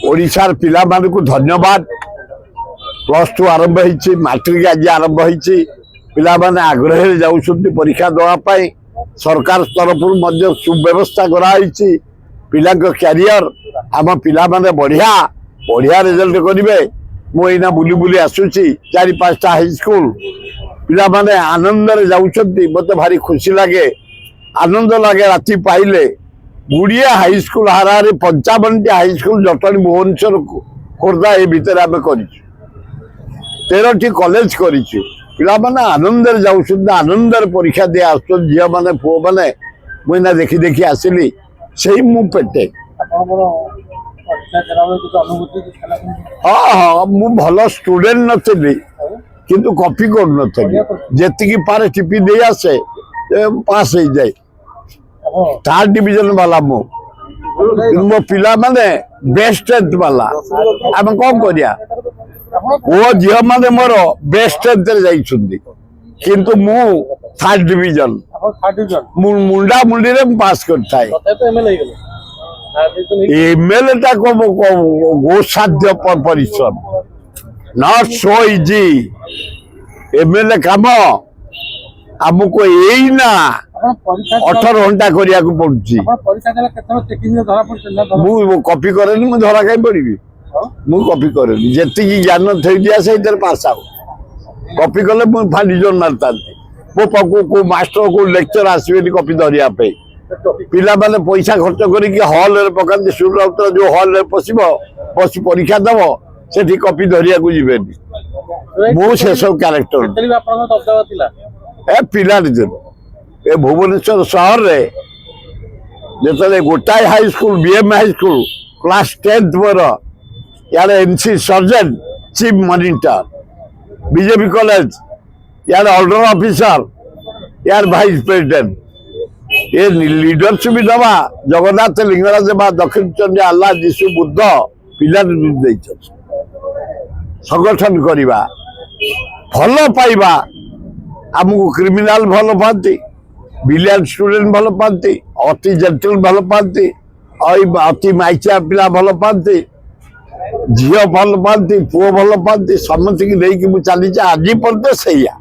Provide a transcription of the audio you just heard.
ओडिशार पिला मानकु धन्यवाद। +2 आरंभ होइछि, मैट्रिक आज आरंभ होइछि। पिला माने आग्रह जाउछन्ति परीक्षा देवा पाई। सरकार तरफ मध्य सुव्यवस्था करा होइछि। पिला को कैरियर आम पिला माने बढ़िया बढ़िया रिजल्ट करिवे। मो इना बुली बुली आसुछि 4-5टा हाई स्कूल। पिला माने आनंद रे जाउछन्ति, मते भारी खुशी लागे, आनंद लागे। राति पाइले गुड़िया हाई स्कूल हारारे 55टी हाई स्कूल जटणी भुवनेश्वर खोर्धा ए भितर आम कर 13टी कॉलेज कर पिला माने आनंद रे जाउछन्ति, आनंद रे परीक्षा दे आसु झिया माने पुओ माने। मुइना देखि देखि आसिली सेही मु पेटे। हाँ हाँ मु भल स्टूडेंट नथिली किंतु कॉपी कर नथिली। जेतिकी पारे टिपी दे आसे पास हो जाए। 3rd डिवीजन वाला मो पिला माने बेस्ट टेंथ वाला आम कौन करिया। वो झील माने मोर बेस्ट टेंथ रे जाइछुंदी किंतु मु 3rd डिवीजन मुंडा मुंडी रे पास करथाय। एमएलए टा को गोसाध्य परिश्रम नॉट सो इजी। एमएलए काम हमको यही ना 18 घंटा करिया को पड़ुची। मु कॉपी करेनी, मु धरा कहीं पड़ी मु कॉपी करेनी। जेतिकी ज्ञान थई दिया से इधर पास आउ कॉपी कले मु फालिजन मारता। मो पको को मास्टर को लेक्चर आसीबेनी कॉपी धरिया पे। पिला माने पैसा खर्च करिक हॉल रे पकांती। सूर्य जो हॉल रे पसिबो पसी परीक्षा दबो सेठी कॉपी धरिया को जिबेनी। मु से सब कैरेक्टर ए पिला ए भुवनेश्वर शहर रे जेतले गोटाई high school BM high school class 10th मोर यार NC sergeant chief monitor BJP college यार ऑर्डर ऑफिसर यार वाइस प्रेसिडेंट ये लीडरशिप दबा जगन्नाथ लिंगराज बा दक्षिण चंडी आल्ला जीशु बुद्ध पिला संगठन करवा भल पाइबा। आमको क्रिमिनाल भल पाती, ब्रिलियंट स्टूडेंट भल पाती, अति जेंटल भल पाती, अति माइचिया पिला भल पाती, झील भल पाती, पुओ भल पाती। समस्त की नहीं कि चली आज पर्यटन सैया।